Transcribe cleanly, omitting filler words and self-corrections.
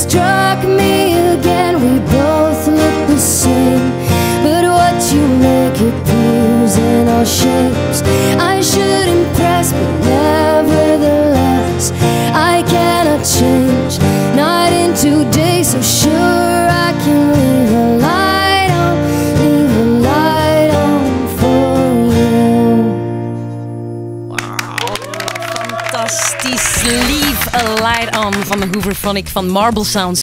struck me again. We both look the same, but what you make appears in all shapes. I should impress, but nevertheless I cannot change, not in today. So sure, I can leave a light on, leave a light on for you. Wauw, fantastisch. Leave a light on van de Hooverphonic van Marble Sounds.